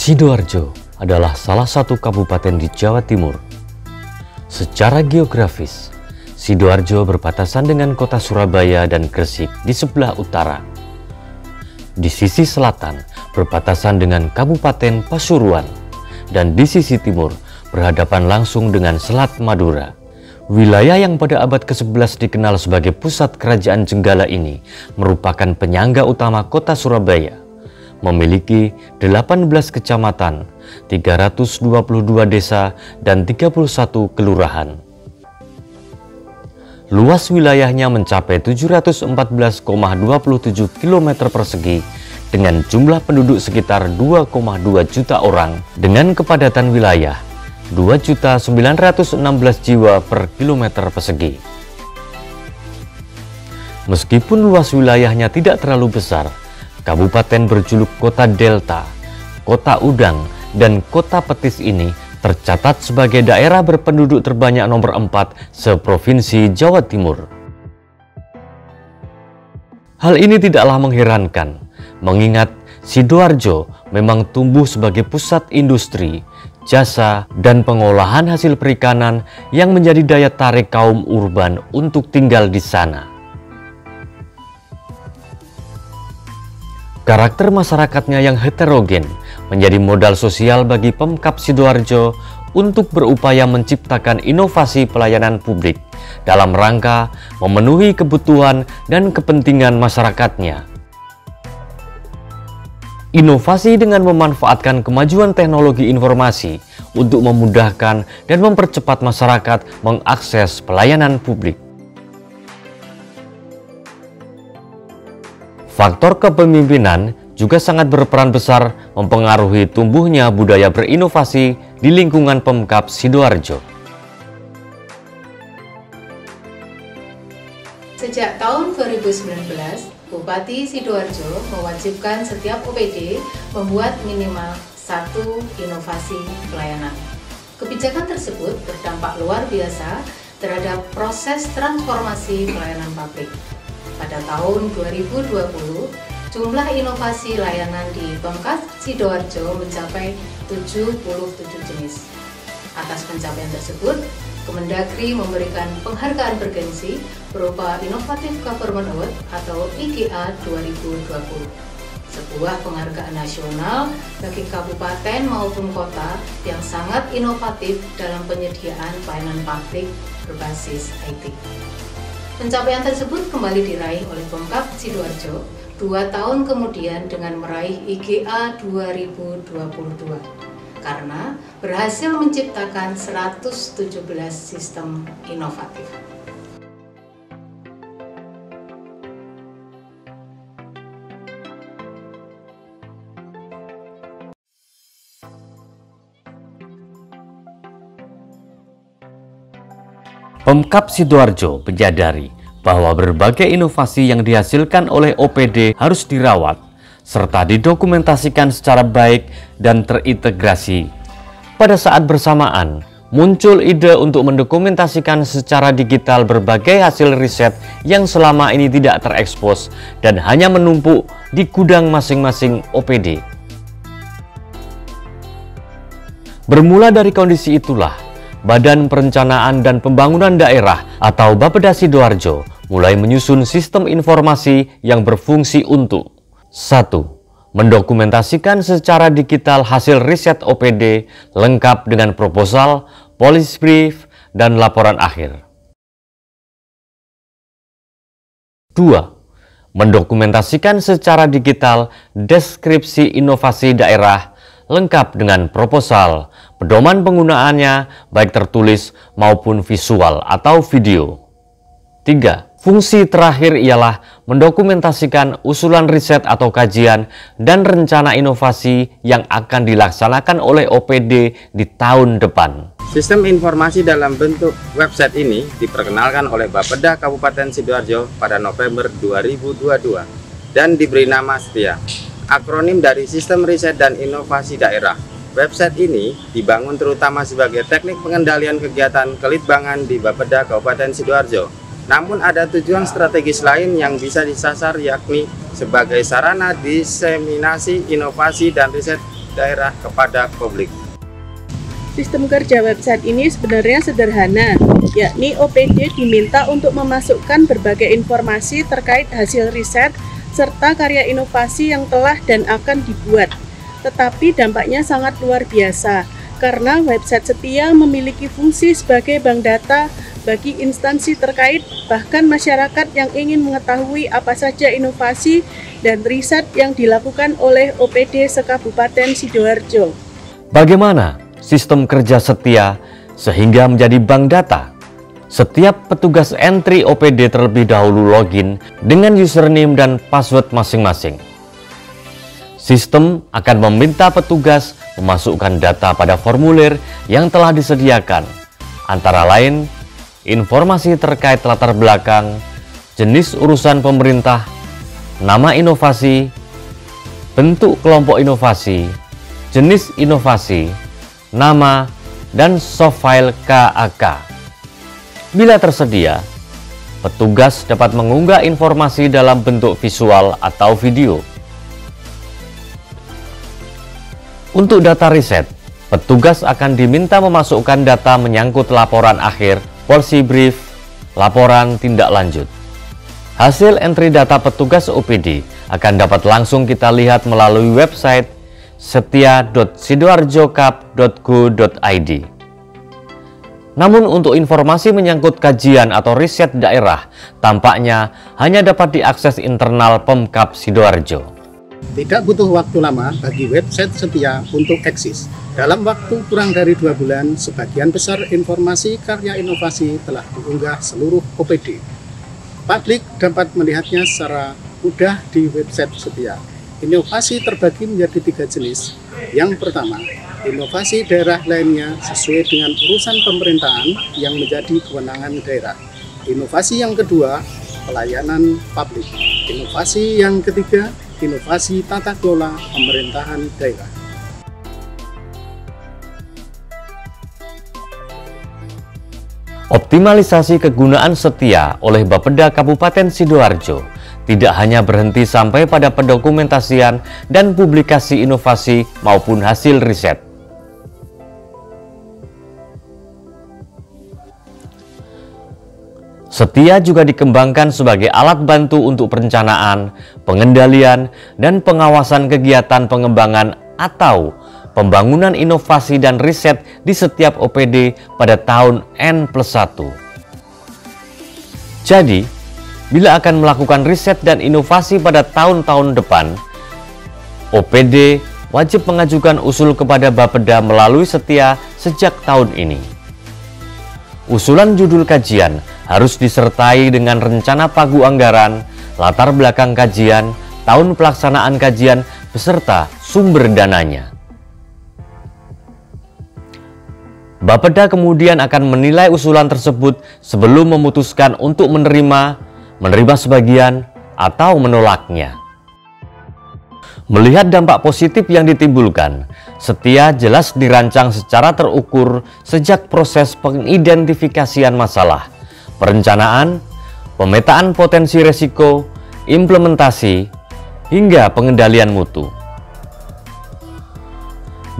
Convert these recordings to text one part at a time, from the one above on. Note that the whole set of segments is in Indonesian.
Sidoarjo adalah salah satu kabupaten di Jawa Timur. Secara geografis, Sidoarjo berbatasan dengan kota Surabaya dan Gresik di sebelah utara. Di sisi selatan berbatasan dengan Kabupaten Pasuruan, dan di sisi timur berhadapan langsung dengan Selat Madura. Wilayah yang pada abad ke-11 dikenal sebagai pusat kerajaan Jenggala ini merupakan penyangga utama kota Surabaya. Memiliki 18 kecamatan, 322 desa, dan 31 kelurahan. Luas wilayahnya mencapai 714,27 km persegi dengan jumlah penduduk sekitar 2,2 juta orang dengan kepadatan wilayah 2.916 jiwa per kilometer persegi. Meskipun luas wilayahnya tidak terlalu besar, kabupaten berjuluk Kota Delta, Kota Udang, dan Kota Petis ini tercatat sebagai daerah berpenduduk terbanyak nomor 4 seprovinsi Jawa Timur. Hal ini tidaklah mengherankan, mengingat Sidoarjo memang tumbuh sebagai pusat industri, jasa, dan pengolahan hasil perikanan yang menjadi daya tarik kaum urban untuk tinggal di sana. Karakter masyarakatnya yang heterogen menjadi modal sosial bagi Pemkab Sidoarjo untuk berupaya menciptakan inovasi pelayanan publik dalam rangka memenuhi kebutuhan dan kepentingan masyarakatnya. Inovasi dengan memanfaatkan kemajuan teknologi informasi untuk memudahkan dan mempercepat masyarakat mengakses pelayanan publik. Faktor kepemimpinan juga sangat berperan besar mempengaruhi tumbuhnya budaya berinovasi di lingkungan Pemkab Sidoarjo. Sejak tahun 2019, Bupati Sidoarjo mewajibkan setiap OPD membuat minimal 1 inovasi pelayanan. Kebijakan tersebut berdampak luar biasa terhadap proses transformasi pelayanan publik. Pada tahun 2020, jumlah inovasi layanan di Pemkab Sidoarjo mencapai 77 jenis. Atas pencapaian tersebut, Kemendagri memberikan penghargaan bergengsi berupa Innovative Government Award atau IGA 2020. Sebuah penghargaan nasional bagi kabupaten maupun kota yang sangat inovatif dalam penyediaan pelayanan publik berbasis IT. Pencapaian tersebut kembali diraih oleh Pemkab Sidoarjo 2 tahun kemudian dengan meraih IGA 2022 karena berhasil menciptakan 117 sistem inovatif. Pemkab Sidoarjo menyadari bahwa berbagai inovasi yang dihasilkan oleh OPD harus dirawat, serta didokumentasikan secara baik dan terintegrasi. Pada saat bersamaan, muncul ide untuk mendokumentasikan secara digital berbagai hasil riset yang selama ini tidak terekspos dan hanya menumpuk di gudang masing-masing OPD. Bermula dari kondisi itulah, Badan Perencanaan dan Pembangunan Daerah atau Bapeda Sidoarjo mulai menyusun sistem informasi yang berfungsi untuk 1. Mendokumentasikan secara digital hasil riset OPD lengkap dengan proposal, policy brief, dan laporan akhir. 2. Mendokumentasikan secara digital deskripsi inovasi daerah lengkap dengan proposal, pedoman penggunaannya baik tertulis maupun visual atau video. 3. Fungsi terakhir ialah mendokumentasikan usulan riset atau kajian dan rencana inovasi yang akan dilaksanakan oleh OPD di tahun depan. Sistem informasi dalam bentuk website ini diperkenalkan oleh Bapeda Kabupaten Sidoarjo pada November 2022 dan diberi nama STIA, akronim dari Sistem Riset dan Inovasi Daerah. Website ini dibangun terutama sebagai teknik pengendalian kegiatan kelitbangan di Bapeda Kabupaten Sidoarjo. Namun ada tujuan strategis lain yang bisa disasar, yakni sebagai sarana diseminasi inovasi dan riset daerah kepada publik. Sistem kerja website ini sebenarnya sederhana, yakni OPD diminta untuk memasukkan berbagai informasi terkait hasil riset serta karya inovasi yang telah dan akan dibuat. Tetapi dampaknya sangat luar biasa, karena website Setia memiliki fungsi sebagai bank data bagi instansi terkait, bahkan masyarakat yang ingin mengetahui apa saja inovasi dan riset yang dilakukan oleh OPD se-Kabupaten Sidoarjo. Bagaimana sistem kerja Setia sehingga menjadi bank data? Setiap petugas entry OPD terlebih dahulu login dengan username dan password masing-masing. Sistem akan meminta petugas memasukkan data pada formulir yang telah disediakan, antara lain informasi terkait latar belakang, jenis urusan pemerintah, nama inovasi, bentuk kelompok inovasi, jenis inovasi, nama, dan soft file KAK. Bila tersedia, petugas dapat mengunggah informasi dalam bentuk visual atau video. Untuk data riset, petugas akan diminta memasukkan data menyangkut laporan akhir, policy brief, laporan tindak lanjut. Hasil entry data petugas OPD akan dapat langsung kita lihat melalui website setia.sidoarjokap.go.id. Namun untuk informasi menyangkut kajian atau riset daerah, tampaknya hanya dapat diakses internal Pemkab Sidoarjo. Tidak butuh waktu lama bagi website Setia untuk eksis. Dalam waktu kurang dari 2 bulan, sebagian besar informasi karya inovasi telah diunggah seluruh OPD. Publik dapat melihatnya secara mudah di website Setia. Inovasi terbagi menjadi 3 jenis. Yang pertama, inovasi daerah lainnya sesuai dengan urusan pemerintahan yang menjadi kewenangan daerah. Inovasi yang kedua, pelayanan publik. Inovasi yang ketiga, inovasi tata kelola pemerintahan daerah. Optimalisasi kegunaan Setia oleh Bapeda Kabupaten Sidoarjo tidak hanya berhenti sampai pada pendokumentasian dan publikasi inovasi maupun hasil riset. Setia juga dikembangkan sebagai alat bantu untuk perencanaan, pengendalian, dan pengawasan kegiatan pengembangan atau pembangunan inovasi dan riset di setiap OPD pada tahun N+1. Jadi, bila akan melakukan riset dan inovasi pada tahun-tahun depan, OPD wajib mengajukan usul kepada Bapeda melalui Setia sejak tahun ini. Usulan judul kajian harus disertai dengan rencana pagu anggaran, latar belakang kajian, tahun pelaksanaan kajian, beserta sumber dananya. Bapeda kemudian akan menilai usulan tersebut sebelum memutuskan untuk menerima sebagian, atau menolaknya. Melihat dampak positif yang ditimbulkan, Setia jelas dirancang secara terukur sejak proses pengidentifikasian masalah, perencanaan, pemetaan potensi resiko, implementasi, hingga pengendalian mutu.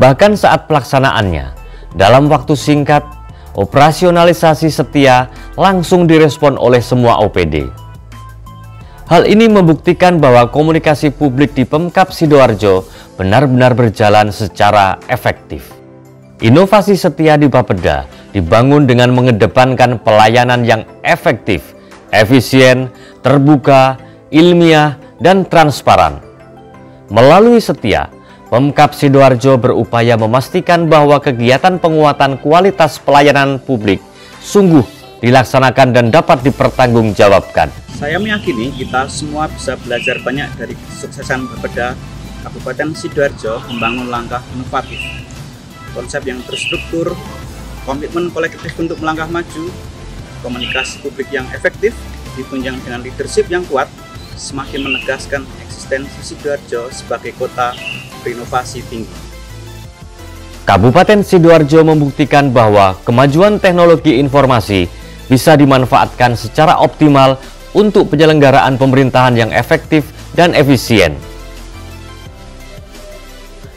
Bahkan saat pelaksanaannya, dalam waktu singkat, operasionalisasi Setia langsung direspon oleh semua OPD. Hal ini membuktikan bahwa komunikasi publik di Pemkab Sidoarjo benar-benar berjalan secara efektif. Inovasi Setia di Bapeda dibangun dengan mengedepankan pelayanan yang efektif, efisien, terbuka, ilmiah, dan transparan. Melalui Setia, Pemkab Sidoarjo berupaya memastikan bahwa kegiatan penguatan kualitas pelayanan publik sungguh dilaksanakan dan dapat dipertanggungjawabkan. Saya meyakini kita semua bisa belajar banyak dari kesuksesan Bapeda Kabupaten Sidoarjo membangun langkah inovatif, konsep yang terstruktur, komitmen kolektif untuk melangkah maju, komunikasi publik yang efektif, ditunjang dengan leadership yang kuat, semakin menegaskan eksistensi Sidoarjo sebagai kota berinovasi tinggi. Kabupaten Sidoarjo membuktikan bahwa kemajuan teknologi informasi bisa dimanfaatkan secara optimal untuk penyelenggaraan pemerintahan yang efektif dan efisien.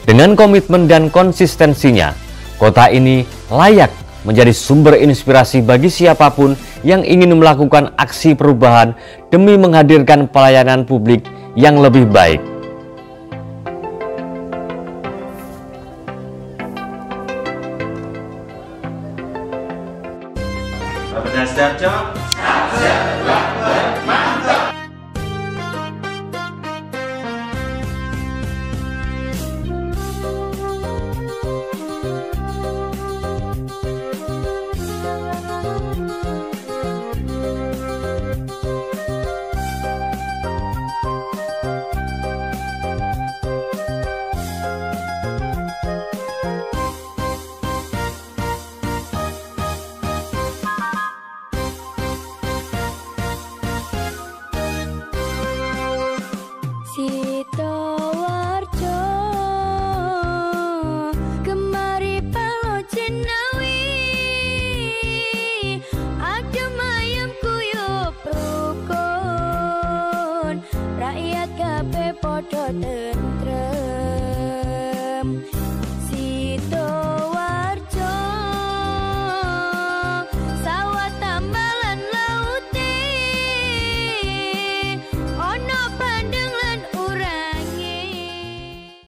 Dengan komitmen dan konsistensinya, kota ini layak menjadi sumber inspirasi bagi siapapun yang ingin melakukan aksi perubahan demi menghadirkan pelayanan publik yang lebih baik.